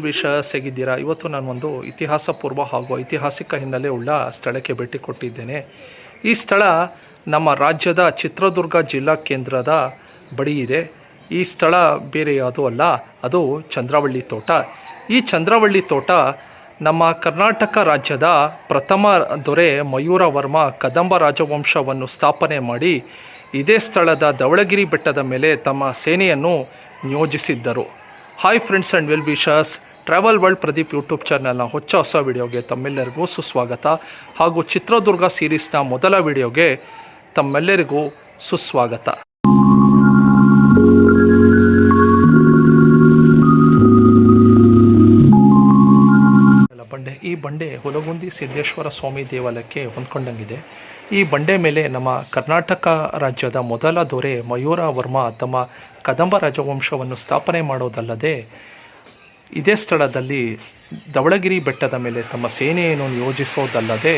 Well wishers, ಹೇಗಿದ್ದೀರಾ? ಇವತ್ತು ನಾನು ಒಂದು ಇತಿಹಾಸ ಪೂರ್ವ ಹಾಗೂ ಐತಿಹಾಸಿಕ ಹಿನ್ನೆಲೆ ಉಳ್ಳ ಸ್ಥಳಕ್ಕೆ ಭೇಟಿ ಕೊಟ್ಟಿದ್ದೇನೆ. ಈ ಸ್ಥಳ ನಮ್ಮ ರಾಜ್ಯದ ಚಿತ್ರದುರ್ಗ ಜಿಲ್ಲಾ ಕೇಂದ್ರದ ಬಳಿ ಇದೆ. ಈ ಸ್ಥಳ ಬೇರೆ ಯಾವುದೂ ಅಲ್ಲ, ಅದು ಚಂದ್ರವಳ್ಳಿ ತೋಟ. ಈ ಚಂದ್ರವಳ್ಳಿ ತೋಟ ನಮ್ಮ ಕರ್ನಾಟಕ ರಾಜ್ಯದ ಪ್ರಥಮ ದೊರೆ ಮಯೂರ ವರ್ಮ ಕದಂಬ ರಾಜವಂಶವನ್ನು ಸ್ಥಾಪನೆ ಮಾಡಿ ಇದೇ ಸ್ಥಳದ ಧವಳಗಿರಿ ಬೆಟ್ಟದ ಮೇಲೆ ತಮ್ಮ ಸೇನೆಯನ್ನು ನಿಯೋಜಿಸಿದ್ದರು. Hi friends and well wishers, travel world Pradeep YouTube ಚಾನಲ್ನ ಹೊಸ ವಿಡಿಯೋಗೆ ತಮ್ಮೆಲ್ಲರಿಗೂ ಸುಸ್ವಾಗತ. ಹಾಗೂ ಚಿತ್ರದುರ್ಗ ಸೀರೀಸ್ನ ಮೊದಲ ವಿಡಿಯೋಗೆ ತಮ್ಮೆಲ್ಲರಿಗೂ ಸುಸ್ವಾಗತ. ಈ ಬಂಡೆ ಹುಲಗುಂದಿ ಸಿದ್ದೇಶ್ವರ ಸ್ವಾಮಿ ದೇವಾಲಯಕ್ಕೆ ಹೊಂದ್ಕೊಂಡಂಗಿದೆ. ಈ ಬಂಡೆ ಮೇಲೆ ನಮ್ಮ ಕರ್ನಾಟಕ ರಾಜ್ಯದ ಮೊದಲ ದೊರೆ ಮಯೂರ ವರ್ಮ ತಮ್ಮ ಕದಂಬ ರಾಜವಂಶವನ್ನು ಸ್ಥಾಪನೆ ಮಾಡೋದಲ್ಲದೆ ಇದೇ ಸ್ಥಳದಲ್ಲಿ ಧವಳಗಿರಿ ಬೆಟ್ಟದ ಮೇಲೆ ತಮ್ಮ ಸೇನೆಯನ್ನು ನಿಯೋಜಿಸೋದಲ್ಲದೆ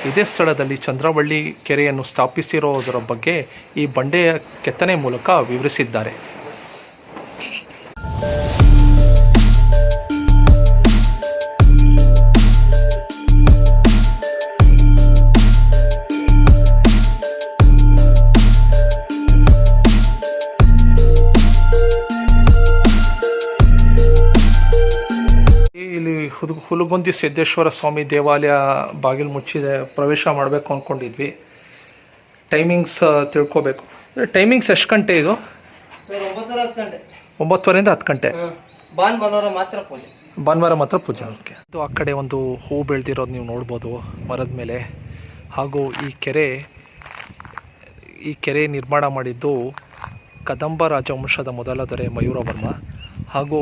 ಇದೇ ಸ್ಥಳದಲ್ಲಿ ಚಂದ್ರವಳ್ಳಿ ಕೆರೆಯನ್ನು ಸ್ಥಾಪಿಸಿರೋದರ ಬಗ್ಗೆ ಈ ಬಂಡೆಯ ಕೆತ್ತನೆ ಮೂಲಕ ವಿವರಿಸಿದ್ದಾರೆ. ಹುಲಗುಂದಿ ಸಿದ್ದೇಶ್ವರ ಸ್ವಾಮಿ ದೇವಾಲಯ ಬಾಗಿಲು ಮುಚ್ಚಿದೆ, ಪ್ರವೇಶ ಮಾಡಬೇಕು ಅಂದ್ಕೊಂಡಿದ್ವಿ. ಟೈಮಿಂಗ್ಸ್ ತಿಳ್ಕೊಬೇಕು. ಟೈಮಿಂಗ್ಸ್ ಎಷ್ಟು ಗಂಟೆ ಇದು? 9:30 10 ಗಂಟೆ. ಭಾನುವಾರ ಮಾತ್ರ ಪೂಜೆ. ಓಕೆ. ಇದು ಆ ಕಡೆ ಒಂದು ಹೂ ಬೆಳೆದಿರೋದು ನೀವು ನೋಡ್ಬೋದು ಮರದ ಮೇಲೆ. ಹಾಗೂ ಈ ಕೆರೆ ನಿರ್ಮಾಣ ಮಾಡಿದ್ದು ಕದಂಬ ರಾಜವಂಶದ ಮೊದಲ ದೊರೆ ಮಯೂರ ವರ್ಮ. ಹಾಗೂ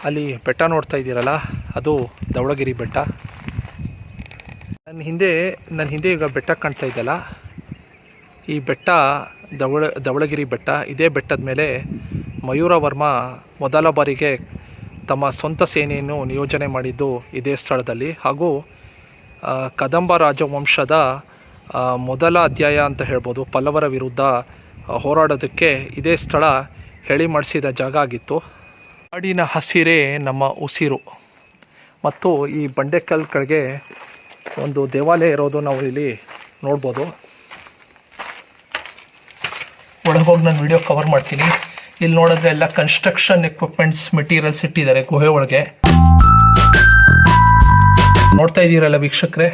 ಅಲ್ಲಿ ಬೆಟ್ಟ ನೋಡ್ತಾ ಇದ್ದೀರಲ್ಲ, ಅದು ಧವಳಗಿರಿ ಬೆಟ್ಟ. ನನ್ನ ಹಿಂದೆ ಈಗ ಬೆಟ್ಟ ಕಾಣ್ತಾ ಇದೆಯಲ್ಲ, ಈ ಬೆಟ್ಟ ಧವಳಗಿರಿ ಬೆಟ್ಟ. ಇದೇ ಬೆಟ್ಟದ ಮೇಲೆ ಮಯೂರ ವರ್ಮ ಮೊದಲ ಬಾರಿಗೆ ತಮ್ಮ ಸ್ವಂತ ಸೇನೆಯನ್ನು ನಿಯೋಜನೆ ಮಾಡಿದ್ದು ಇದೇ ಸ್ಥಳದಲ್ಲಿ. ಹಾಗೂ ಕದಂಬ ರಾಜವಂಶದ ಮೊದಲ ಅಧ್ಯಾಯ ಅಂತ ಹೇಳ್ಬೋದು, ಪಲ್ಲವರ ವಿರುದ್ಧ ಹೋರಾಡೋದಕ್ಕೆ ಇದೇ ಸ್ಥಳ ಹೇಳಿ ಮಾಡಿಸಿದ ಜಾಗ ಆಗಿತ್ತು. ಕಾಡಿನ ಹಸಿರೇ ನಮ್ಮ ಉಸಿರು. ಮತ್ತು ಈ ಬಂಡೆಕಲ್ಲು ಕೆಳಗೆ ಒಂದು ದೇವಾಲಯ ಇರೋದು ನಾವು ಇಲ್ಲಿ ನೋಡ್ಬೋದು. ಒಳಗೋಗಿ ನಾನು ವಿಡಿಯೋ ಕವರ್ ಮಾಡ್ತೀನಿ. ಇಲ್ಲಿ ನೋಡಿದ್ರೆ ಎಲ್ಲ ಕನ್ಸ್ಟ್ರಕ್ಷನ್ ಎಕ್ವಿಪ್ಮೆಂಟ್ಸ್ ಮೆಟೀರಿಯಲ್ಸ್ ಇಟ್ಟಿದ್ದಾರೆ ಗುಹೆ ಒಳಗೆ. ನೋಡ್ತಾ ಇದ್ದೀರಲ್ಲ ವೀಕ್ಷಕರೇ.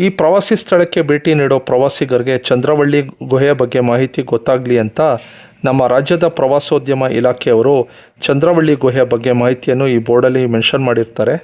ಈ ಪ್ರವಾಸಿ ಸ್ಥಳಕ್ಕೆ ಭೇಟಿ ನೀಡೋ ಪ್ರವಾಸಿಗರಿಗೆ ಚಂದ್ರವಳ್ಳಿ ಗುಹೆಯ ಬಗ್ಗೆ ಮಾಹಿತಿ ಗೊತ್ತಾಗಲಿ ಅಂತ ನಮ್ಮ ರಾಜ್ಯದ ಪ್ರವಾಸೋದ್ಯಮ ಇಲಾಖೆಯವರು ಚಂದ್ರವಳ್ಳಿ ಗುಹೆಯ ಬಗ್ಗೆ ಮಾಹಿತಿಯನ್ನು ಈ ಬೋರ್ಡಲ್ಲಿ ಮೆನ್ಷನ್ ಮಾಡಿರ್ತಾರೆ.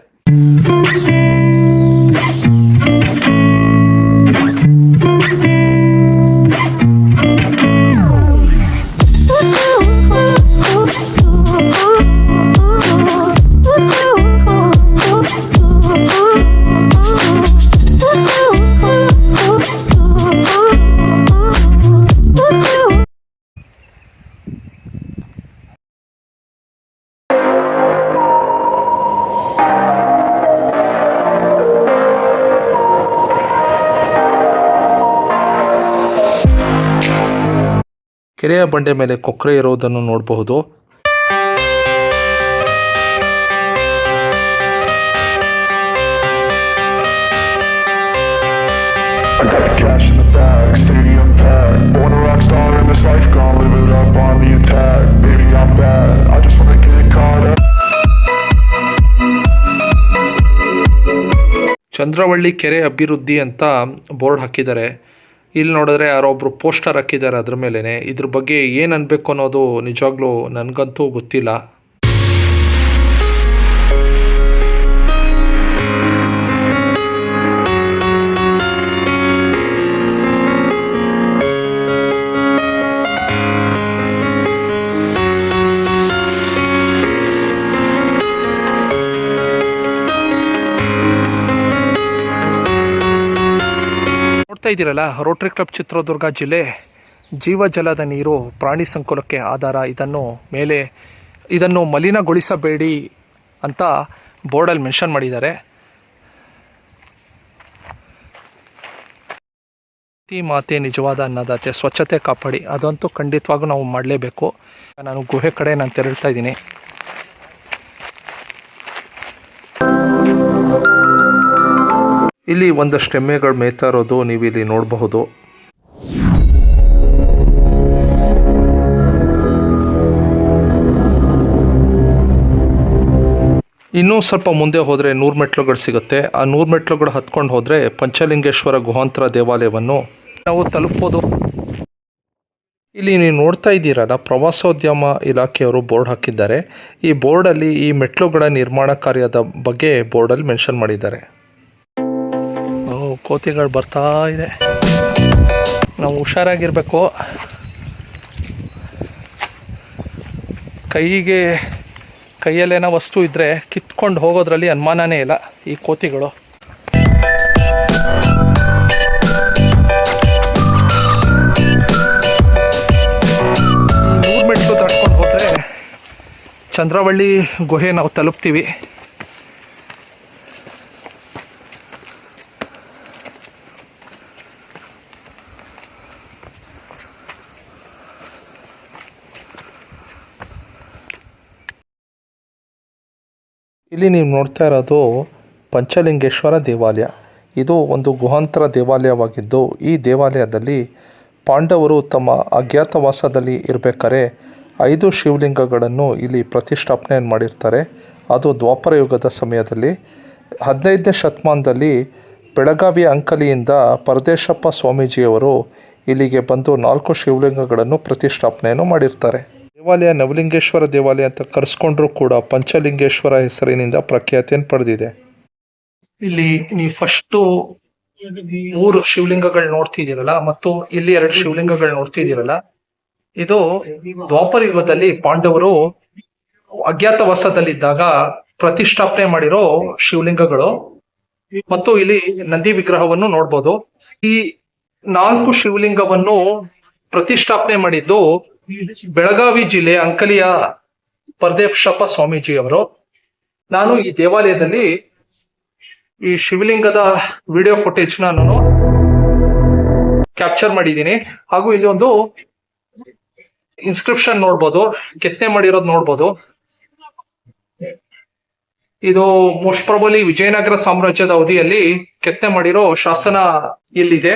ಕೆರೆಯ ಬಂಡೆ ಮೇಲೆ ಕೊಕ್ಕರೆ ಇರುವುದನ್ನು ನೋಡಬಹುದು. ಚಂದ್ರವಳ್ಳಿ ಕೆರೆ ಅಭಿವೃದ್ಧಿ ಅಂತ ಬೋರ್ಡ್ ಹಾಕಿದ್ದಾರೆ. ಇಲ್ಲಿ ನೋಡಿದ್ರೆ ಯಾರೋ ಒಬ್ರು ಪೋಸ್ಟರ್ ಹಾಕಿದ್ದಾರೆ ಅದ್ರ ಮೇಲೇ. ಇದ್ರ ಬಗ್ಗೆ ಏನು ಅನ್ಬೇಕು ಅನ್ನೋದು ನಿಜವಾಗ್ಲೂ ನನಗಂತೂ ಗೊತ್ತಿಲ್ಲ. ಇದ್ದೀರಲ್ಲ, ರೋಟರಿ ಕ್ಲಬ್ ಚಿತ್ರದುರ್ಗ ಜಿಲ್ಲೆ ಜೀವಜಲದ ನೀರು ಪ್ರಾಣಿ ಸಂಕುಲಕ್ಕೆ ಆಧಾರ. ಇದನ್ನು ಮಲಿನಗೊಳಿಸಬೇಡಿ ಅಂತ ಬೋರ್ಡಲ್ಲಿ ಮೆನ್ಷನ್ ಮಾಡಿದ್ದಾರೆ. ಮಾತೆ ನಿಜವಾದ ಅನ್ನದಾತೆ, ಸ್ವಚ್ಛತೆ ಕಾಪಾಡಿ, ಅದಂತೂ ಖಂಡಿತವಾಗೂ ನಾವು ಮಾಡಲೇಬೇಕು. ನಾನು ಗುಹೆ ಕಡೆ ತೆರಳ್ತಾ ಇದ್ದೀನಿ. ಇಲ್ಲಿ ಒಂದಷ್ಟು ಎಮ್ಮೆಗಳು ಮೇಯ್ತಾ ಇರೋದು ನೀವು ಇಲ್ಲಿ ನೋಡಬಹುದು. ಇನ್ನೂ ಸ್ವಲ್ಪ ಮುಂದೆ ಹೋದರೆ 100 ಮೆಟ್ಲುಗಳು ಸಿಗುತ್ತೆ. ಆ 100 ಮೆಟ್ಲುಗಳು ಹತ್ಕೊಂಡು ಹೋದರೆ ಪಂಚಲಿಂಗೇಶ್ವರ ಗುಹಾಂತರ ದೇವಾಲಯವನ್ನು ನಾವು ತಲುಪ್ಬೋದು. ಇಲ್ಲಿ ನೀವು ನೋಡ್ತಾ ಇದ್ದೀರಲ್ಲ, ಪ್ರವಾಸೋದ್ಯಮ ಇಲಾಖೆಯವರು ಬೋರ್ಡ್ ಹಾಕಿದ್ದಾರೆ. ಈ ಬೋರ್ಡಲ್ಲಿ ಈ ಮೆಟ್ಲುಗಳ ನಿರ್ಮಾಣ ಕಾರ್ಯದ ಬಗ್ಗೆ ಬೋರ್ಡಲ್ಲಿ ಮೆನ್ಷನ್ ಮಾಡಿದ್ದಾರೆ. ಕೋತಿಗಳು ಬರ್ತಾ ಇದೆ, ನಾವು ಹುಷಾರಾಗಿರಬೇಕು. ಕೈಯಲ್ಲೇನೋ ವಸ್ತು ಇದ್ದರೆ ಕಿತ್ಕೊಂಡು ಹೋಗೋದ್ರಲ್ಲಿ ಅನುಮಾನನೇ ಇಲ್ಲ ಈ ಕೋತಿಗಳು. ಈ 100 ಮೆಟ್ಲು ದಾಟ್ಕೊಂಡು ಹೋದರೆ ಚಂದ್ರವಳ್ಳಿ ಗುಹೆ ನಾವು ತಲುಪ್ತೀವಿ. ಇಲ್ಲಿ ನೀವು ನೋಡ್ತಾ ಇರೋದು ಪಂಚಲಿಂಗೇಶ್ವರ ದೇವಾಲಯ. ಇದು ಒಂದು ಗುಹಾಂತರ ದೇವಾಲಯವಾಗಿದ್ದು, ಈ ದೇವಾಲಯದಲ್ಲಿ ಪಾಂಡವರು ತಮ್ಮ ಅಜ್ಞಾತವಾಸದಲ್ಲಿ ಇರಬೇಕಾದ್ರೆ 5 ಶಿವಲಿಂಗಗಳನ್ನು ಇಲ್ಲಿ ಪ್ರತಿಷ್ಠಾಪನೆ ಮಾಡಿರ್ತಾರೆ. ಅದು ದ್ವಾಪರ ಯುಗದ ಸಮಯದಲ್ಲಿ. 15ನೇ ಶತಮಾನದಲ್ಲಿ ಬೆಳಗಾವಿಯ ಅಂಕಲಿಯಿಂದ ಪರದೇಶಪ್ಪ ಸ್ವಾಮೀಜಿಯವರು ಇಲ್ಲಿಗೆ ಬಂದು 4 ಶಿವಲಿಂಗಗಳನ್ನು ಪ್ರತಿಷ್ಠಾಪನೆಯನ್ನು ಮಾಡಿರ್ತಾರೆ. ದೇವಾಲಯ ನವಲಿಂಗೇಶ್ವರ ದೇವಾಲಯ ಅಂತ ಕರೆಸ್ಕೊಂಡ್ರೂ ಕೂಡ ಪಂಚಲಿಂಗೇಶ್ವರ ಹೆಸರಿನಿಂದ ಪ್ರಖ್ಯಾತಿಯನ್ನು ಪಡೆದಿದೆ. ಇಲ್ಲಿ ನೀವು ಫಸ್ಟು 3 ಶಿವಲಿಂಗಗಳು ನೋಡ್ತಿದ್ದೀರಲ್ಲ, ಮತ್ತು ಇಲ್ಲಿ 2 ಶಿವಲಿಂಗಗಳು ನೋಡ್ತಿದ್ದೀರಲ್ಲ, ಇದು ದ್ವಾಪರ ಯುಗದಲ್ಲಿ ಪಾಂಡವರು ಅಜ್ಞಾತವಾಸದಲ್ಲಿದ್ದಾಗ ಪ್ರತಿಷ್ಠಾಪನೆ ಮಾಡಿರೋ ಶಿವಲಿಂಗಗಳು. ಮತ್ತು ಇಲ್ಲಿ ನಂದಿ ವಿಗ್ರಹವನ್ನು ನೋಡ್ಬೋದು. ಈ 4 ಶಿವಲಿಂಗವನ್ನು ಪ್ರತಿಷ್ಠಾಪನೆ ಮಾಡಿದ್ದು ಬೆಳಗಾವಿ ಜಿಲ್ಲೆ ಅಂಕಲಿಯ ಪರದೇಶಪ್ಪ ಸ್ವಾಮೀಜಿಯವರು. ನಾನು ಈ ದೇವಾಲಯದಲ್ಲಿ ಈ ಶಿವಲಿಂಗದ ವಿಡಿಯೋ ಫುಟೇಜ್ ನಾನು ಕ್ಯಾಪ್ಚರ್ ಮಾಡಿದ್ದೀನಿ. ಹಾಗೂ ಇಲ್ಲಿ ಒಂದು ಇನ್ಸ್ಕ್ರಿಪ್ಷನ್ ನೋಡ್ಬೋದು, ಕೆತ್ತನೆ ಮಾಡಿರೋದು ನೋಡ್ಬೋದು. ಇದು ಮೋಸ್ಟ್ ಪ್ರಾಬಲಿ ವಿಜಯನಗರ ಸಾಮ್ರಾಜ್ಯದ ಅವಧಿಯಲ್ಲಿ ಕೆತ್ತನೆ ಮಾಡಿರೋ ಶಾಸನ ಇಲ್ಲಿದೆ.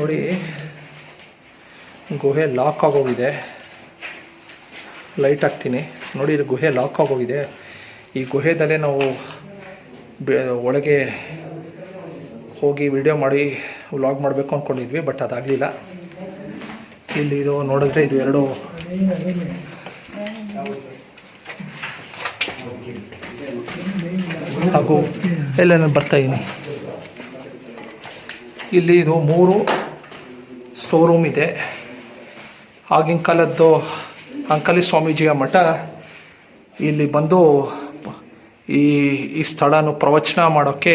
ನೋಡಿ, ಗುಹೆ ಲಾಕ್ ಆಗೋಗಿದೆ. ಲೈಟ್ ಹಾಕ್ತೀನಿ ನೋಡಿ, ಇದು ಗುಹೆ ಲಾಕ್ ಆಗೋಗಿದೆ. ಈ ಗುಹೆದಲ್ಲೇ ನಾವು ಒಳಗೆ ಹೋಗಿ ವಿಡಿಯೋ ಮಾಡಿ ವ್ಲಾಗ್ ಮಾಡಬೇಕು ಅಂದ್ಕೊಂಡಿದ್ವಿ, ಬಟ್ ಅದಾಗಲಿಲ್ಲ. ಇಲ್ಲಿ ಇದು ನೋಡಿದ್ರೆ ಇದು 2 ಹಾಗೂ ಎಲ್ಲ ನಾನು ಬರ್ತಾಯಿದ್ದೀನಿ. ಇಲ್ಲಿ ಇದು 3 ಸ್ಟೋರ್ ರೂಮ್ ಇದೆ. ಆಗಿನ ಕಾಲದ್ದು ಅಂಕಲಿ ಸ್ವಾಮೀಜಿಯ ಮಠ ಇಲ್ಲಿ ಬಂದು ಈ ಸ್ಥಳನ ಪ್ರವಚನ ಮಾಡೋಕ್ಕೆ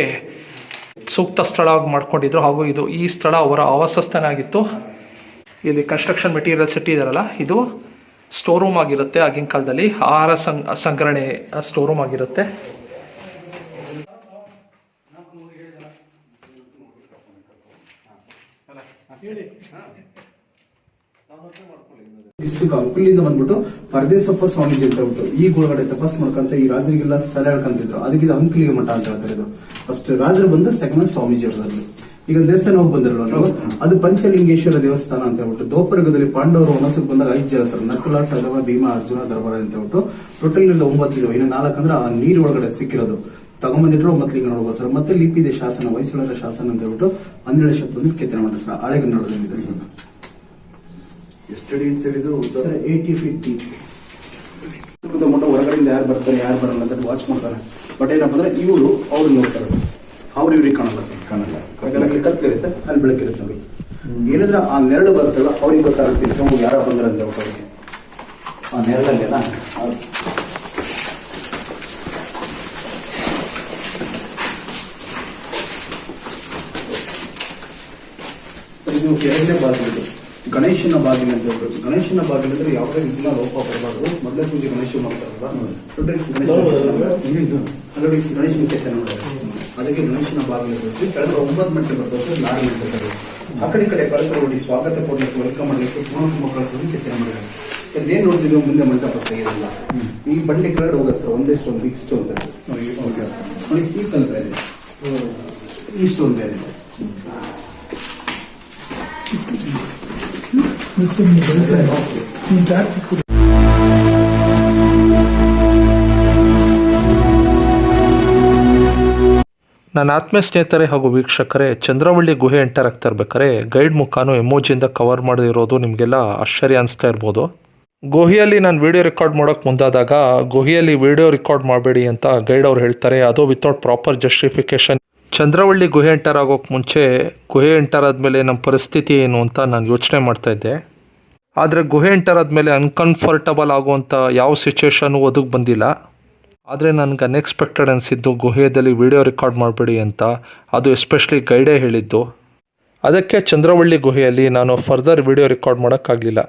ಸೂಕ್ತ ಸ್ಥಳವಾಗಿ ಮಾಡ್ಕೊಂಡಿದ್ರು. ಹಾಗೂ ಈ ಸ್ಥಳ ಅವರ ಆವಾಸ ಸ್ಥಾನ ಆಗಿತ್ತು. ಇಲ್ಲಿ ಕನ್ಸ್ಟ್ರಕ್ಷನ್ ಮೆಟೀರಿಯಲ್ಸ್ ಇಟ್ಟಿದ್ದಾರಲ್ಲ, ಇದು ಸ್ಟೋರ್ ರೂಮ್ ಆಗಿರುತ್ತೆ. ಆಗಿನ ಕಾಲದಲ್ಲಿ ಆಹಾರ ಸಂಗ್ರಹಣೆ ಸ್ಟೋರ್ ರೂಮ್ ಆಗಿರುತ್ತೆ. ಡಿಸ್ಟ್ರಿಕ್ಟ್ ಅಂಕಲಿಂದ ಬಂದ್ಬಿಟ್ಟು ಪರದೇಶಪ್ಪ ಸ್ವಾಮೀಜಿ ಅಂತ ಹೇಳ್ಬಿಟ್ಟು ಈ ಒಳಗಡೆ ತಪಸ್ ಮಾಡ್ಕಂತ ಈ ರಾಜರಿಗೆಲ್ಲ ಸಲ ಹೇಳ್ಕೊಂತಿದ್ರು. ಅದಕ್ಕೆ ಅಂಕಲಿಗೆ ಮಠ ಅಂತ ಹೇಳ್ತಾರೆ. ಇದು ಫಸ್ಟ್ ರಾಜರು ಬಂದ ಸೆಕೆಂಡ್ ಸ್ವಾಮೀಜಿ ಅವರಲ್ಲಿ. ಈಗ ದೇವಸ್ಥಾನ ಹೋಗಿ ಬಂದಿರಲ್ಲ ನಾವು, ಅದು ಪಂಚಲಿಂಗೇಶ್ವರ ದೇವಸ್ಥಾನ ಅಂತ ಹೇಳ್ಬಿಟ್ಟು ದ್ವಾಪರಯುಗದಲ್ಲಿ ಪಾಂಡವರು ವನಸಕ್ಕೆ ಬಂದಾಗ 5 ಜನ ಸರ್, ನಕುಲ, ಸಹದೇವ, ಭೀಮ, ಅರ್ಜುನ, ಧರ್ಮರಾಯ ಅಂತ ಹೇಳ್ಬಿಟ್ಟು ಟೋಟಲ್ 9 ಇದಾವೆ. ಇನ್ನು 4 ಅಂದ್ರೆ ಆ ನೀರು ಒಳಗಡೆ ಸಿಕ್ಕಿರೋದು ತಗೊಂಬಂದಿಟ್ರು 9 ಲಿಂಗ ನೋಡ್ಬೋದು ಸರ್. ಮತ್ತೆ ಲಿಪಿ ಇದೆ, ಶಾಸನ, ಹೊಯ್ಸಳರ ಶಾಸನ ಅಂತ ಹೇಳ್ಬಿಟ್ಟು 12ನೇ ಶತಮಾನದಲ್ಲಿ ಕೆತ್ತನೆ ಮಾಡಿದ್ರು ಸರ್. ಹಳೆಗನ್ನಡದಲ್ಲಿದೆ ಸರ್. ಎಷ್ಟಡಿ ಅಂತ ಹೇಳಿದ್ರು ಸರ್ 80 ಫೀಟ್ ಮಟ್ಟ ಹೊರಗಡೆಯಿಂದ ಯಾರು ಬರ್ತಾರೆ ಯಾರು ಬರಲ್ಲ ಅಂತ ವಾಚ್ ಮಾಡ್ತಾರೆ. ಬಟ್ ಏನಪ್ಪ ಅಂದ್ರೆ ಇವರು ಅವ್ರು ನೋಡ್ತಾರೆ, ಅವ್ರು ಇವ್ರಿಗೆ ಕಾಣಲ್ಲ ಸರ್, ಕಾಣಲ್ಲ. ಹಾಗಾಗಿ ಕತ್ಲಿರುತ್ತೆ, ಅಲ್ಲಿ ಬೆಳಕಿರುತ್ತೆ ನೋಡಿ. ಏನಿದ್ರೆ ಆ ನೆರಳು ಬರ್ತಲ್ಲ ಅವ್ರಿಗೆ ಗೊತ್ತಾಗುತ್ತೆ ನಾವು ಯಾರ ಬಂದ್ರೆ ಅಂತ ಅವ್ರಿಗೆ ಆ ನೆರಳಲ್ಲೆಲ್ಲ ಸರ್ ಇದು ಎರಡನೇ ಬಾಗಿಲು, ಗಣೇಶನ ಬಾಗಿಲು ಅಂತ ಹೇಳ್ಬೋದು. ಗಣೇಶನ ಬಾಗಿಲು ಅಂದ್ರೆ ಯಾವುದೇ ವಿಘ್ನ ಲೋಪ ಬರಬಾರ್ದು. ಮೊದಲೇ ಪೂಜೆ ಗಣೇಶ ಮಾಡ್ತಾರಲ್ವಾ, ನೋಡ್ರಿ ಗಣೇಶನ ಕೆತ್ತನೆ ನೋಡ್ರಿ, ಅದಕ್ಕೆ ಗಣೇಶನ ಬಾಗಿಲು ಇರುತ್ತೆ. ಕೆಳಗಡೆ 9 ಮೆಟ್ಲು ಬರ್ತದೆ ಸರ್, 4 ಮೆಟ್ಲು ಸರ್. ಆ ಕಡೆ ಕಳಸ ನೋಡಿ ಸ್ವಾಗತ ಕೊಡ್ಲಿಕ್ಕೆ ವೆಲ್ಕಮ್ ಮಾಡಲಿಕ್ಕೆ ಪೂರ್ಣ ಕಳಸೋದು ಕೆತ್ತನೆ ಮಾಡಿದ್ದಾರೆ ಸರ್. ಇದೇನು ನೋಡ್ತಿದ್ವಿ ಮುಂದೆ ಮಂಟಪ ತೆಗೆದಿಲ್ಲ. ಈ ಬಂಡೆ ಕೆಳಗಡೆ ಹೋಗುತ್ತೆ ಸರ್, ಒಂದೇ ಸ್ಟೋನ್, ಬಿಗ್ ಸ್ಟೋನ್ ಸರ್ ನೋಡಿ. ಈ ಕಲ್ ಬೇರೆ, ಈ ಸ್ಟೋನ್ ಬೇರೆ. ನನ್ನ ಆತ್ಮೀಯ ಸ್ನೇಹಿತರೆ ಹಾಗೂ ವೀಕ್ಷಕರೇ, ಚಂದ್ರವಳ್ಳಿ ಗುಹೆ ಎಂಟರ್ ಆಗ್ತಾ ಇರ್ಬೇಕಾದ್ರೆ ಗೈಡ್ ಮುಖಾನು ಎಮೋಜಿಯಿಂದ ಕವರ್ ಮಾಡಿರೋದು ನಿಮಗೆಲ್ಲ ಆಶ್ಚರ್ಯ ಅನಿಸ್ತಾ ಇರ್ಬೋದು. ಗುಹೆಯಲ್ಲಿ ನಾನು ವಿಡಿಯೋ ರೆಕಾರ್ಡ್ ಮಾಡೋಕ್ಕೆ ಮುಂದಾದಾಗ ಗುಹೆಯಲ್ಲಿ ವಿಡಿಯೋ ರೆಕಾರ್ಡ್ ಮಾಡಬೇಡಿ ಅಂತ ಗೈಡ್ ಅವ್ರು ಹೇಳ್ತಾರೆ, ಅದು ವಿತೌಟ್ ಪ್ರಾಪರ್ ಜಸ್ಟಿಫಿಕೇಶನ್. ಚಂದ್ರವಳ್ಳಿ ಗುಹೆ ಎಂಟರ್ ಆಗೋಕ್ಕೆ ಮುಂಚೆ ಗುಹೆ ಎಂಟರ್ ಆದಮೇಲೆ ನಮ್ಮ ಪರಿಸ್ಥಿತಿ ಏನು ಅಂತ ನಾನು ಯೋಚನೆ ಮಾಡ್ತಾಯಿದ್ದೆ. ಆದರೆ ಗುಹೆ ಎಂಟರ್ ಆದಮೇಲೆ ಅನ್ಕಂಫರ್ಟಬಲ್ ಆಗುವಂಥ ಯಾವ ಸಿಚುವೇಶನು ಒದಗಿ ಬಂದಿಲ್ಲ. ಆದರೆ ನನಗೆ ಅನ್ಎಕ್ಸ್ಪೆಕ್ಟೆಡ್ ಅನಿಸಿದ್ದು ಗುಹೆಯಲ್ಲಿ ವಿಡಿಯೋ ರೆಕಾರ್ಡ್ ಮಾಡಬೇಡಿ ಅಂತ, ಅದು ಎಸ್ಪೆಷಲಿ ಗೈಡೇ ಹೇಳಿದ್ದು. ಅದಕ್ಕೆ ಚಂದ್ರವಳ್ಳಿ ಗುಹೆಯಲ್ಲಿ ನಾನು ಫರ್ದರ್ ವಿಡಿಯೋ ರೆಕಾರ್ಡ್ ಮಾಡೋಕ್ಕಾಗಲಿಲ್ಲ.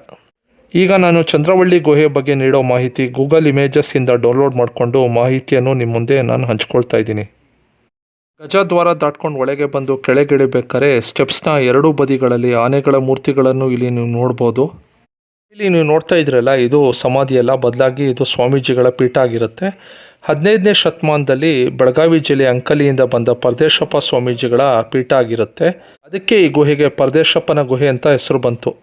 ಈಗ ನಾನು ಚಂದ್ರವಳ್ಳಿ ಗುಹೆ ಬಗ್ಗೆ ನೀಡೋ ಮಾಹಿತಿ ಗೂಗಲ್ ಇಮೇಜಸ್ಸಿಂದ ಡೌನ್ಲೋಡ್ ಮಾಡಿಕೊಂಡು ಮಾಹಿತಿಯನ್ನು ನಿಮ್ಮ ಮುಂದೆ ನಾನು ಹಂಚ್ಕೊಳ್ತಾ ಇದ್ದೀನಿ. ಗಜದ್ವಾರ ದಾಟ್ಕೊಂಡು ಒಳಗೆ ಬಂದು ಕೆಳಗಿಳಿಬೇಕಾದ್ರೆ ಸ್ಟೆಪ್ಸ್ನ ಎರಡೂ ಬದಿಗಳಲ್ಲಿ ಆನೆಗಳ ಮೂರ್ತಿಗಳನ್ನು ಇಲ್ಲಿ ನೀವು ನೋಡ್ಬೋದು. ಇಲ್ಲಿ ನೀವು ನೋಡ್ತಾ ಇದ್ರಲ್ಲ, ಇದು ಸಮಾಧಿಯಲ್ಲ, ಬದಲಾಗಿ ಇದು ಸ್ವಾಮೀಜಿಗಳ ಪೀಠ ಆಗಿರುತ್ತೆ. 15ನೇ ಶತಮಾನದಲ್ಲಿ ಬೆಳಗಾವಿ ಜಿಲ್ಲೆ ಅಂಕಲಿಯಿಂದ ಬಂದ ಪರದೇಶಪ್ಪ ಸ್ವಾಮೀಜಿಗಳ ಪೀಠ ಆಗಿರುತ್ತೆ. ಅದಕ್ಕೆ ಈ ಗುಹೆಗೆ ಪರದೇಶಪ್ಪನ ಗುಹೆ ಅಂತ ಹೆಸರು ಬಂತು.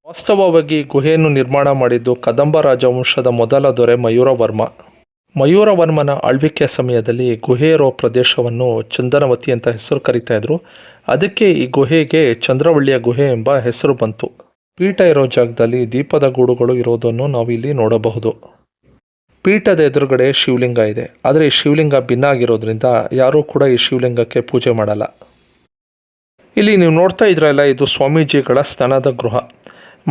ವಾಸ್ತವವಾಗಿ ಗುಹೆಯನ್ನು ನಿರ್ಮಾಣ ಮಾಡಿದ್ದು ಕದಂಬ ರಾಜವಂಶದ ಮೊದಲ ದೊರೆ ಮಯೂರವರ್ಮ. ಮಯೂರವರ್ಮನ ಆಳ್ವಿಕೆಯ ಸಮಯದಲ್ಲಿ ಗುಹೆ ಇರೋ ಪ್ರದೇಶವನ್ನು ಚಂದನವತಿ ಅಂತ ಹೆಸರು ಕರೀತಾ ಇದ್ರು. ಅದಕ್ಕೆ ಈ ಗುಹೆಗೆ ಚಂದ್ರವಳ್ಳಿಯ ಗುಹೆ ಎಂಬ ಹೆಸರು ಬಂತು. ಪೀಠ ಇರೋ ಜಾಗದಲ್ಲಿ ದೀಪದ ಗೂಡುಗಳು ಇರೋದನ್ನು ನಾವಿಲ್ಲಿ ನೋಡಬಹುದು. ಪೀಠದ ಎದುರುಗಡೆ ಶಿವಲಿಂಗ ಇದೆ, ಆದರೆ ಈ ಶಿವಲಿಂಗ ಭಿನ್ನ ಆಗಿರೋದ್ರಿಂದ ಯಾರೂ ಕೂಡ ಈ ಶಿವಲಿಂಗಕ್ಕೆ ಪೂಜೆ ಮಾಡಲ್ಲ. ಇಲ್ಲಿ ನೀವು ನೋಡ್ತಾ ಇದ್ರಲ್ಲ, ಇದು ಸ್ವಾಮೀಜಿಗಳ ಸ್ನಾನದ ಗೃಹ.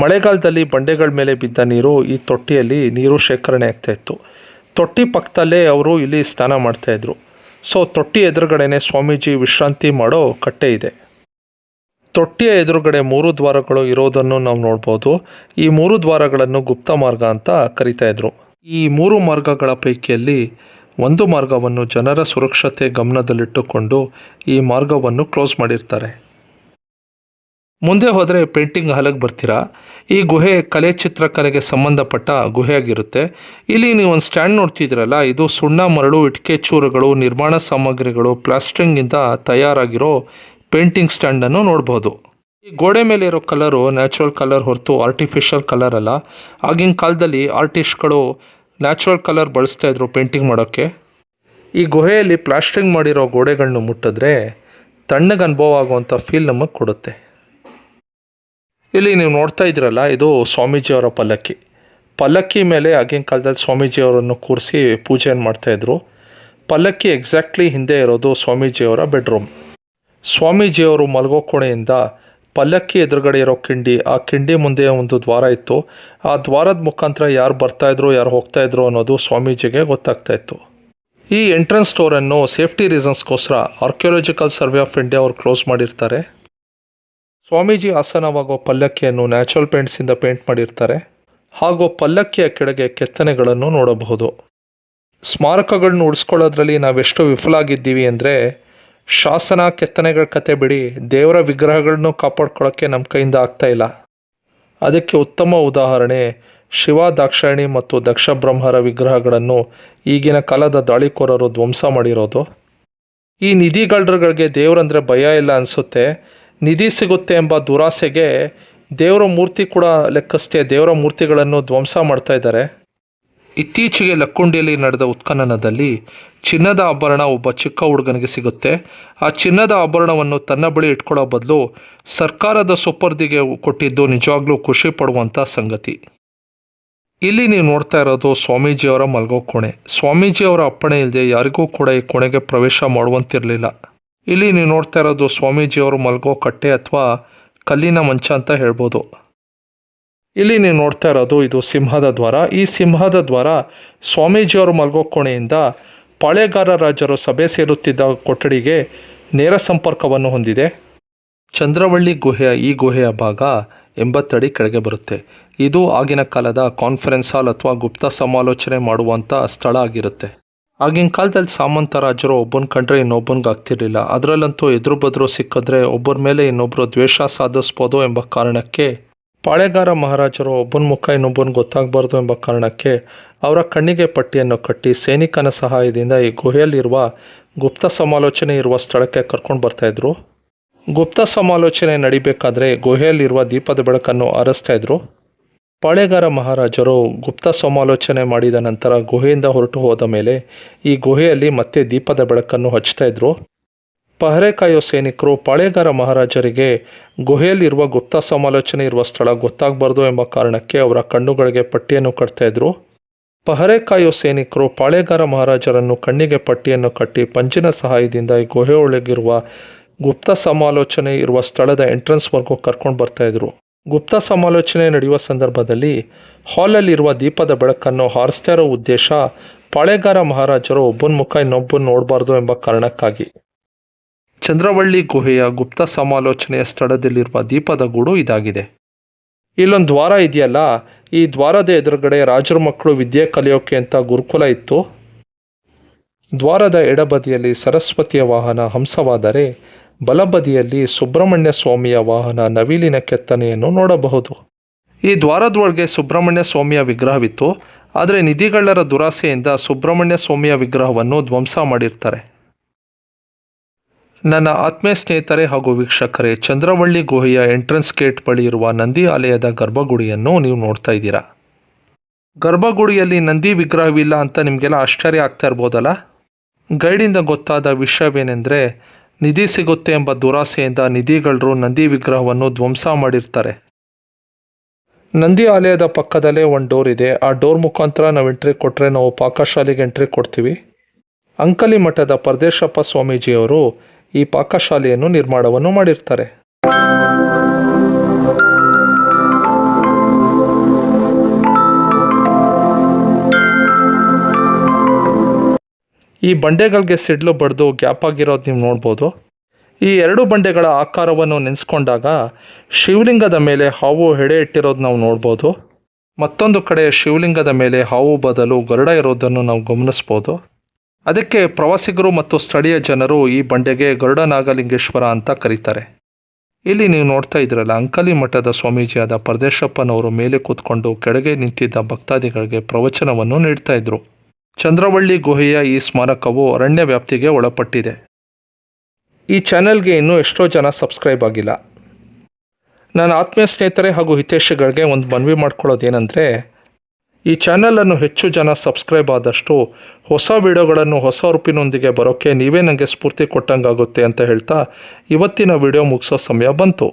ಮಳೆಗಾಲದಲ್ಲಿ ಬಂಡೆಗಳ ಮೇಲೆ ಬಿದ್ದ ನೀರು ಈ ತೊಟ್ಟಿಯಲ್ಲಿ ನೀರು ಶೇಖರಣೆ ಆಗ್ತಾ ಇತ್ತು. ತೊಟ್ಟಿ ಪಕ್ಕದಲ್ಲೇ ಅವರು ಇಲ್ಲಿ ಸ್ನಾನ ಮಾಡ್ತಾಯಿದ್ರು. ಸೊ ತೊಟ್ಟಿ ಎದುರುಗಡೆನೆ ಸ್ವಾಮೀಜಿ ವಿಶ್ರಾಂತಿ ಮಾಡೋ ಕಟ್ಟೆ ಇದೆ. ತೊಟ್ಟಿಯ ಎದುರುಗಡೆ 3 ದ್ವಾರಗಳು ಇರೋದನ್ನು ನಾವು ನೋಡ್ಬೋದು. ಈ 3 ದ್ವಾರಗಳನ್ನು ಗುಪ್ತ ಮಾರ್ಗ ಅಂತ ಕರಿತಾ ಇದ್ರು. ಈ 3 ಮಾರ್ಗಗಳ ಪೈಕಿಯಲ್ಲಿ ಒಂದು ಮಾರ್ಗವನ್ನು ಜನರ ಸುರಕ್ಷತೆ ಗಮನದಲ್ಲಿಟ್ಟುಕೊಂಡು ಈ ಮಾರ್ಗವನ್ನು ಕ್ಲೋಸ್ ಮಾಡಿರ್ತಾರೆ. ಮುಂದೆ ಹೋದರೆ ಪೇಂಟಿಂಗ್ ಹಾಲಿಗೆ ಬರ್ತೀರಾ. ಈ ಗುಹೆ ಕಲೆ ಚಿತ್ರಕಲೆಗೆ ಸಂಬಂಧಪಟ್ಟ ಗುಹೆಯಾಗಿರುತ್ತೆ. ಇಲ್ಲಿ ನೀವು ಒಂದು ಸ್ಟ್ಯಾಂಡ್ ನೋಡ್ತಿದ್ದೀರಲ್ಲ, ಇದು ಸುಣ್ಣ, ಮರಳು, ಇಟ್ಟಿಗೆ ಚೂರುಗಳು, ನಿರ್ಮಾಣ ಸಾಮಗ್ರಿಗಳು, ಪ್ಲಾಸ್ಟರಿಂಗಿಂದ ತಯಾರಾಗಿರೋ ಪೇಂಟಿಂಗ್ ಸ್ಟ್ಯಾಂಡನ್ನು ನೋಡ್ಬೋದು. ಈ ಗೋಡೆ ಮೇಲೆ ಇರೋ ಕಲರು ನ್ಯಾಚುರಲ್ ಕಲರ್ ಹೊರತು ಆರ್ಟಿಫಿಷಿಯಲ್ ಕಲರ್ ಅಲ್ಲ. ಆಗಿನ ಕಾಲದಲ್ಲಿ ಆರ್ಟಿಸ್ಟ್ಗಳು ನ್ಯಾಚುರಲ್ ಕಲರ್ ಬಳಸ್ತಾ ಇದ್ರು ಪೇಂಟಿಂಗ್ ಮಾಡೋಕ್ಕೆ. ಈ ಗುಹೆಯಲ್ಲಿ ಪ್ಲಾಸ್ಟರಿಂಗ್ ಮಾಡಿರೋ ಗೋಡೆಗಳನ್ನ ಮುಟ್ಟಿದ್ರೆ ತಣ್ಣಗೆ ಅನುಭವ ಆಗುವಂಥ ಫೀಲ್ ನಮಗೆ ಕೊಡುತ್ತೆ. ಇಲ್ಲಿ ನೀವು ನೋಡ್ತಾ ಇದ್ದೀರಲ್ಲ, ಇದು ಸ್ವಾಮೀಜಿಯವರ ಪಲ್ಲಕ್ಕಿ. ಪಲ್ಲಕ್ಕಿ ಮೇಲೆ ಆಗಿನ ಕಾಲದಲ್ಲಿ ಸ್ವಾಮೀಜಿಯವರನ್ನು ಕೂರಿಸಿ ಪೂಜೆಯನ್ನು ಮಾಡ್ತಾಯಿದ್ರು. ಪಲ್ಲಕ್ಕಿ ಎಕ್ಸಾಕ್ಟ್ಲಿ ಹಿಂದೆ ಇರೋದು ಸ್ವಾಮೀಜಿಯವರ ಬೆಡ್ರೂಮ್. ಸ್ವಾಮೀಜಿಯವರು ಮಲಗೋ ಕೋಣೆಯಿಂದ ಪಲ್ಲಕ್ಕಿ ಎದುರುಗಡೆ ಇರೋ ಕಿಂಡಿ, ಆ ಕಿಂಡಿ ಮುಂದೆ ಒಂದು ದ್ವಾರ ಇತ್ತು. ಆ ದ್ವಾರದ ಮುಖಾಂತರ ಯಾರು ಬರ್ತಾಯಿದ್ರು ಯಾರು ಹೋಗ್ತಾಯಿದ್ರು ಅನ್ನೋದು ಸ್ವಾಮೀಜಿಗೆ ಗೊತ್ತಾಗ್ತಾ ಇತ್ತು. ಈ ಎಂಟ್ರೆನ್ಸ್ ಡೋರನ್ನು ಸೇಫ್ಟಿ ರೀಸನ್ಸ್ಗೋಸ್ಕರ ಆರ್ಕಿಯಾಲಜಿಕಲ್ ಸರ್ವೆ ಆಫ್ ಇಂಡಿಯಾ ಅವರು ಕ್ಲೋಸ್ ಮಾಡಿರ್ತಾರೆ. ಸ್ವಾಮೀಜಿ ಆಸನವಾಗೋ ಪಲ್ಲಕ್ಕಿಯನ್ನು ನ್ಯಾಚುರಲ್ ಪೇಂಟ್ಸಿಂದ ಪೇಂಟ್ ಮಾಡಿರ್ತಾರೆ. ಹಾಗೂ ಪಲ್ಲಕ್ಕಿಯ ಕೆಳಗೆ ಕೆತ್ತನೆಗಳನ್ನು ನೋಡಬಹುದು. ಸ್ಮಾರಕಗಳನ್ನ ಉಳಿಸ್ಕೊಳ್ಳೋದ್ರಲ್ಲಿ ನಾವೆಷ್ಟು ವಿಫಲ ಆಗಿದ್ದೀವಿ ಅಂದರೆ, ಶಾಸನ ಕೆತ್ತನೆಗಳ ಕತೆ ಬಿಡಿ, ದೇವರ ವಿಗ್ರಹಗಳನ್ನು ಕಾಪಾಡ್ಕೊಳ್ಳೋಕ್ಕೆ ನಮ್ಮ ಕೈಯಿಂದ ಆಗ್ತಾಯಿಲ್ಲ. ಅದಕ್ಕೆ ಉತ್ತಮ ಉದಾಹರಣೆ ಶಿವ, ದಾಕ್ಷಾಯಣಿ ಮತ್ತು ದಕ್ಷ ಬ್ರಹ್ಮರ ವಿಗ್ರಹಗಳನ್ನು ಈಗಿನ ಕಾಲದ ದಾಳಿಕೋರರು ಧ್ವಂಸ ಮಾಡಿರೋದು. ಈ ನಿಧಿಗಳ್ಳರುಗಳಿಗೆ ದೇವರಂದರೆ ಭಯ ಇಲ್ಲ ಅನಿಸುತ್ತೆ. ನಿಧಿ ಸಿಗುತ್ತೆ ಎಂಬ ದುರಾಸೆಗೆ ದೇವರ ಮೂರ್ತಿ ಕೂಡ ಲೆಕ್ಕಷ್ಟೇ ದೇವರ ಮೂರ್ತಿಗಳನ್ನು ಧ್ವಂಸ ಮಾಡ್ತಾ ಇದ್ದಾರೆ. ಇತ್ತೀಚೆಗೆ ಲಕ್ಕುಂಡಿಯಲ್ಲಿ ನಡೆದ ಉತ್ಖನನದಲ್ಲಿ ಚಿನ್ನದ ಆಭರಣ ಒಬ್ಬ ಚಿಕ್ಕ ಹುಡುಗನಿಗೆ ಸಿಗುತ್ತೆ. ಆ ಚಿನ್ನದ ಆಭರಣವನ್ನು ತನ್ನ ಬಳಿ ಇಟ್ಕೊಳ್ಳೋ ಬದಲು ಸರ್ಕಾರದ ಸುಪರ್ದಿಗೆ ಕೊಟ್ಟಿದ್ದು ನಿಜವಾಗ್ಲೂ ಖುಷಿ ಪಡುವಂಥ ಸಂಗತಿ. ಇಲ್ಲಿ ನೀವು ನೋಡ್ತಾ ಇರೋದು ಸ್ವಾಮೀಜಿಯವರ ಮಲಗೋ ಕೋಣೆ. ಸ್ವಾಮೀಜಿಯವರ ಅಪ್ಪಣೆ ಇಲ್ಲದೆ ಯಾರಿಗೂ ಕೂಡ ಈ ಕೋಣೆಗೆ ಪ್ರವೇಶ ಮಾಡುವಂತಿರಲಿಲ್ಲ. ಇಲ್ಲಿ ನೀವು ನೋಡ್ತಾ ಇರೋದು ಸ್ವಾಮೀಜಿಯವರು ಮಲಗೋ ಕಟ್ಟೆ ಅಥವಾ ಕಲ್ಲಿನ ಮಂಚ ಅಂತ ಹೇಳ್ಬೋದು. ಇಲ್ಲಿ ನೀವು ನೋಡ್ತಾ ಇರೋದು ಇದು ಸಿಂಹದ ದ್ವಾರ. ಈ ಸಿಂಹದ ದ್ವಾರ ಸ್ವಾಮೀಜಿಯವರು ಮಲಗೋ ಕೋಣೆಯಿಂದ ಪಾಳೆಗಾರ ರಾಜರು ಸಭೆ ಸೇರುತ್ತಿದ್ದ ಕೊಠಡಿಗೆ ನೇರ ಸಂಪರ್ಕವನ್ನು ಹೊಂದಿದೆ. ಚಂದ್ರವಳ್ಳಿ ಈ ಗುಹೆಯ ಭಾಗ 80 ಅಡಿ ಕೆಳಗೆ ಬರುತ್ತೆ. ಇದು ಆಗಿನ ಕಾಲದ ಕಾನ್ಫರೆನ್ಸ್ ಹಾಲ್ ಅಥವಾ ಗುಪ್ತ ಸಮಾಲೋಚನೆ ಮಾಡುವಂಥ ಸ್ಥಳ ಆಗಿರುತ್ತೆ. ಆಗಿನ ಕಾಲದಲ್ಲಿ ಸಾಮಂತ ರಾಜರು ಒಬ್ಬನ ಕಂಡ್ರೆ ಇನ್ನೊಬ್ಬನಿಗೆ ಆಗ್ತಿರ್ಲಿಲ್ಲ. ಅದರಲ್ಲಂತೂ ಎದುರು ಬದ್ರು ಸಿಕ್ಕಿದ್ರೆ ಒಬ್ಬರ ಮೇಲೆ ಇನ್ನೊಬ್ಬರು ದ್ವೇಷ ಸಾಧಿಸ್ಬೋದು ಎಂಬ ಕಾರಣಕ್ಕೆ ಪಾಳೆಗಾರ ಮಹಾರಾಜರು ಒಬ್ಬನ ಮುಖ ಇನ್ನೊಬ್ಬನಿಗೆ ಗೊತ್ತಾಗಬಾರ್ದು ಎಂಬ ಕಾರಣಕ್ಕೆ ಅವರ ಕಣ್ಣಿಗೆ ಪಟ್ಟಿಯನ್ನು ಕಟ್ಟಿ ಸೈನಿಕನ ಸಹಾಯದಿಂದ ಈ ಗುಹೆಯಲ್ಲಿರುವ ಗುಪ್ತ ಸಮಾಲೋಚನೆ ಇರುವ ಸ್ಥಳಕ್ಕೆ ಕರ್ಕೊಂಡು ಬರ್ತಾಯಿದ್ರು. ಗುಪ್ತ ಸಮಾಲೋಚನೆ ನಡಿಬೇಕಾದ್ರೆ ಗುಹೆಯಲ್ಲಿರುವ ದೀಪದ ಬೆಳಕನ್ನು ಆರಿಸ್ತಾಯಿದ್ರು. ಪಾಳೆಗಾರ ಮಹಾರಾಜರು ಗುಪ್ತ ಸಮಾಲೋಚನೆ ಮಾಡಿದ ನಂತರ ಗುಹೆಯಿಂದ ಹೊರಟು ಹೋದ ಮೇಲೆ ಈ ಗುಹೆಯಲ್ಲಿ ಮತ್ತೆ ದೀಪದ ಬೆಳಕನ್ನು ಹಚ್ತಾಯಿದ್ರು. ಪಹರೆ ಕಾಯೋ ಸೈನಿಕರು ಪಾಳೆಗಾರ ಮಹಾರಾಜರಿಗೆ ಗುಹೆಯಲ್ಲಿರುವ ಗುಪ್ತ ಸಮಾಲೋಚನೆ ಇರುವ ಸ್ಥಳ ಗೊತ್ತಾಗಬಾರ್ದು ಎಂಬ ಕಾರಣಕ್ಕೆ ಅವರ ಕಣ್ಣುಗಳಿಗೆ ಪಟ್ಟಿಯನ್ನು ಕಟ್ತಾಯಿದ್ರು. ಪಹರೆ ಕಾಯೋ ಸೈನಿಕರು ಪಾಳೆಗಾರ ಮಹಾರಾಜರನ್ನು ಕಣ್ಣಿಗೆ ಪಟ್ಟಿಯನ್ನು ಕಟ್ಟಿ ಪಂಜಿನ ಸಹಾಯದಿಂದ ಈ ಗುಹೆಯೊಳಗಿರುವ ಗುಪ್ತ ಸಮಾಲೋಚನೆ ಇರುವ ಸ್ಥಳದ ಎಂಟ್ರೆನ್ಸ್ವರೆಗೂ ಕರ್ಕೊಂಡು ಬರ್ತಾಯಿದ್ರು. ಗುಪ್ತ ಸಮಾಲೋಚನೆ ನಡೆಯುವ ಸಂದರ್ಭದಲ್ಲಿ ಹಾಲಲ್ಲಿರುವ ದೀಪದ ಬೆಳಕನ್ನು ಹಾರಿಸ್ತಾ ಇರೋ ಉದ್ದೇಶ ಪಾಳೆಗಾರ ಮಹಾರಾಜರು ಒಬ್ಬನ ಮುಖ ಇನ್ನೊಬ್ಬನ ನೋಡಬಾರ್ದು ಎಂಬ ಕಾರಣಕ್ಕಾಗಿ. ಚಂದ್ರವಳ್ಳಿ ಗುಹೆಯ ಗುಪ್ತ ಸಮಾಲೋಚನೆಯ ಸ್ಥಳದಲ್ಲಿರುವ ದೀಪದ ಗೂಡು ಇದಾಗಿದೆ. ಇಲ್ಲೊಂದು ದ್ವಾರ ಇದೆಯಲ್ಲ, ಈ ದ್ವಾರದ ಎದುರುಗಡೆ ರಾಜರ ಮಕ್ಕಳು ವಿದ್ಯೆ ಕಲಿಯೋಕೆ ಅಂತ ಗುರುಕುಲ ಇತ್ತು. ದ್ವಾರದ ಎಡಬದಿಯಲ್ಲಿ ಸರಸ್ವತಿಯ ವಾಹನ ಹಂಸವಾದರೆ ಬಲಬದಿಯಲ್ಲಿ ಸುಬ್ರಹ್ಮಣ್ಯ ಸ್ವಾಮಿಯ ವಾಹನ ನವಿಲಿನ ಕೆತ್ತನೆಯನ್ನು ನೋಡಬಹುದು. ಈ ದ್ವಾರದೊಳಗೆ ಸುಬ್ರಹ್ಮಣ್ಯ ಸ್ವಾಮಿಯ ವಿಗ್ರಹವಿತ್ತು. ಆದರೆ ನಿಧಿಗಳ್ಳರ ದುರಾಸೆಯಿಂದ ಸುಬ್ರಹ್ಮಣ್ಯ ಸ್ವಾಮಿಯ ವಿಗ್ರಹವನ್ನು ಧ್ವಂಸ ಮಾಡಿರ್ತಾರೆ. ನನ್ನ ಆತ್ಮೀಯ ಸ್ನೇಹಿತರೆ ಹಾಗೂ ವೀಕ್ಷಕರೇ, ಚಂದ್ರವಳ್ಳಿ ಗುಹೆಯ ಎಂಟ್ರೆನ್ಸ್ ಗೇಟ್ ಬಳಿ ಇರುವ ನಂದಿ ಆಲಯದ ಗರ್ಭಗುಡಿಯನ್ನು ನೀವು ನೋಡ್ತಾ ಇದ್ದೀರಾ. ಗರ್ಭಗುಡಿಯಲ್ಲಿ ನಂದಿ ವಿಗ್ರಹವಿಲ್ಲ ಅಂತ ನಿಮಗೆಲ್ಲ ಆಶ್ಚರ್ಯ ಆಗ್ತಾ ಇರ್ಬೋದಲ್ಲ. ಗೈಡಿಂದ ಗೊತ್ತಾದ ವಿಷಯವೇನೆಂದರೆ, ನಿಧಿ ಸಿಗುತ್ತೆ ಎಂಬ ದುರಾಸೆಯಿಂದ ನಿಧಿಗಳ್ಳರು ನಂದಿ ವಿಗ್ರಹವನ್ನು ಧ್ವಂಸ ಮಾಡಿರ್ತಾರೆ. ನಂದಿ ಆಲಯದ ಪಕ್ಕದಲ್ಲೇ ಒಂದು ಡೋರ್ ಇದೆ. ಆ ಡೋರ್ ಮುಖಾಂತರ ನಾವು ಎಂಟ್ರಿ ಕೊಟ್ಟರೆ ನಾವು ಪಾಕಶಾಲೆಗೆ ಎಂಟ್ರಿ ಕೊಡ್ತೀವಿ. ಅಂಕಲಿ ಮಠದ ಪರದೇಶಪ್ಪ ಸ್ವಾಮೀಜಿಯವರು ಈ ಪಾಕಶಾಲೆಯನ್ನು ನಿರ್ಮಾಣವನ್ನು ಮಾಡಿರ್ತಾರೆ. ಈ ಬಂಡೆಗಳಿಗೆ ಸಿಡ್ಲು ಬಡ್ದು ಗ್ಯಾಪ್ ಆಗಿರೋದು ನೀವು ನೋಡ್ಬೋದು. ಈ ಎರಡು ಬಂಡೆಗಳ ಆಕಾರವನ್ನು ನೆನೆಸ್ಕೊಂಡಾಗ ಶಿವಲಿಂಗದ ಮೇಲೆ ಹಾವು ಹೆಡೆ ಇಟ್ಟಿರೋದು ನಾವು ನೋಡ್ಬೋದು. ಮತ್ತೊಂದು ಕಡೆ ಶಿವಲಿಂಗದ ಮೇಲೆ ಹಾವು ಬದಲು ಗರುಡ ಇರೋದನ್ನು ನಾವು ಗಮನಿಸ್ಬೋದು. ಅದಕ್ಕೆ ಪ್ರವಾಸಿಗರು ಮತ್ತು ಸ್ಥಳೀಯ ಜನರು ಈ ಬಂಡೆಗೆ ಗರುಡ ನಾಗಲಿಂಗೇಶ್ವರ ಅಂತ ಕರೀತಾರೆ. ಇಲ್ಲಿ ನೀವು ನೋಡ್ತಾ ಇದ್ರಲ್ಲ, ಅಂಕಲಿ ಮಠದ ಸ್ವಾಮೀಜಿಯಾದ ಪರದೇಶಪ್ಪನವರು ಮೇಲೆ ಕೂತ್ಕೊಂಡು ಕೆಳಗೆ ನಿಂತಿದ್ದ ಭಕ್ತಾದಿಗಳಿಗೆ ಪ್ರವಚನವನ್ನು ನೀಡ್ತಾ ಇದ್ರು. ಚಂದ್ರವಳ್ಳಿ ಗುಹೆಯ ಈ ಸ್ಮಾರಕವು ಅರಣ್ಯ ವ್ಯಾಪ್ತಿಗೆ ಒಳಪಟ್ಟಿದೆ. ಈ ಚಾನೆಲ್ಗೆ ಇನ್ನೂ ಎಷ್ಟೋ ಜನ ಸಬ್ಸ್ಕ್ರೈಬ್ ಆಗಿಲ್ಲ. ನನ್ನ ಆತ್ಮೀಯ ಸ್ನೇಹಿತರೆ ಹಾಗೂ ಹಿತೈಷಿಗಳಿಗೆ ಒಂದು ಮನವಿ ಮಾಡ್ಕೊಳ್ಳೋದೇನೆಂದರೆ, ಈ ಚಾನಲನ್ನು ಹೆಚ್ಚು ಜನ ಸಬ್ಸ್ಕ್ರೈಬ್ ಆದಷ್ಟು ಹೊಸ ವಿಡಿಯೋಗಳನ್ನು ಹೊಸ ರೂಪಿನೊಂದಿಗೆ ಬರೋಕ್ಕೆ ನೀವೇ ನನಗೆ ಸ್ಫೂರ್ತಿ ಕೊಟ್ಟಂಗಾಗುತ್ತೆ ಅಂತ ಹೇಳ್ತಾ ಇವತ್ತಿನ ವಿಡಿಯೋ ಮುಗಿಸೋ ಸಮಯ ಬಂತು.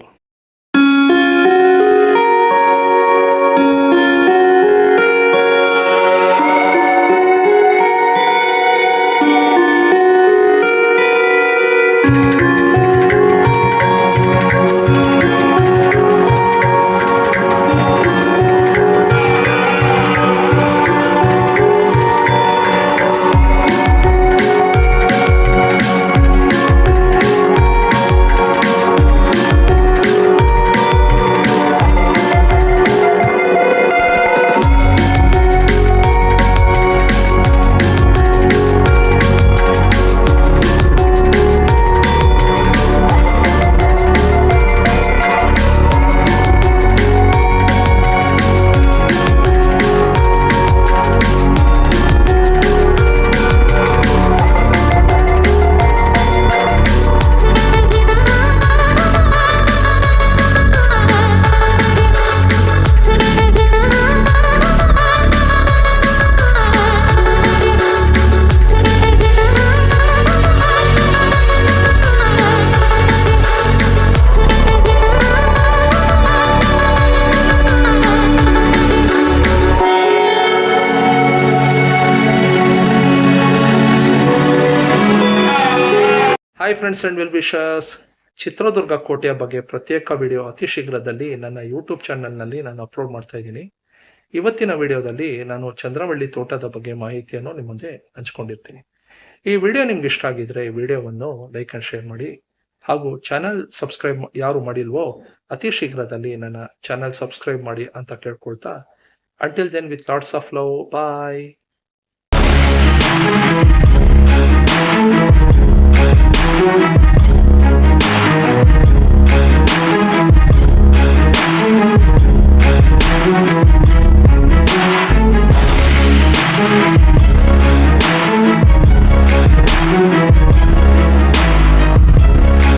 Hi friends and well wishers. Chitradurga ಕೋಟೆಯ ಬಗ್ಗೆ ಪ್ರತ್ಯೇಕ ವಿಡಿಯೋ ಅತಿ ಶೀಘ್ರದಲ್ಲಿ ನನ್ನ ಯೂಟ್ಯೂಬ್ ಚಾನಲ್ನಲ್ಲಿ ನಾನು ಅಪ್ಲೋಡ್ ಮಾಡ್ತಾ ಇದ್ದೀನಿ. ಇವತ್ತಿನ ವಿಡಿಯೋದಲ್ಲಿ ನಾನು ಚಂದ್ರವಳ್ಳಿ ತೋಟದ ಬಗ್ಗೆ ಮಾಹಿತಿಯನ್ನು ನಿಮ್ಮ ಮುಂದೆ ಹಂಚ್ಕೊಂಡಿರ್ತೀನಿ. ಈ ವಿಡಿಯೋ ನಿಮ್ಗೆ ಇಷ್ಟ ಆಗಿದ್ರೆ ಈ ವಿಡಿಯೋವನ್ನು ಲೈಕ್ ಅಂಡ್ ಶೇರ್ ಮಾಡಿ, ಹಾಗೂ ಚಾನಲ್ ಸಬ್ಸ್ಕ್ರೈಬ್ ಯಾರು ಮಾಡಿಲ್ವೋ ಅತಿ ಶೀಘ್ರದಲ್ಲಿ ನನ್ನ ಚಾನಲ್ ಸಬ್ಸ್ಕ್ರೈಬ್ ಮಾಡಿ ಅಂತ ಕೇಳ್ಕೊಳ್ತಾ, until then with lots of love, bye. Thank you.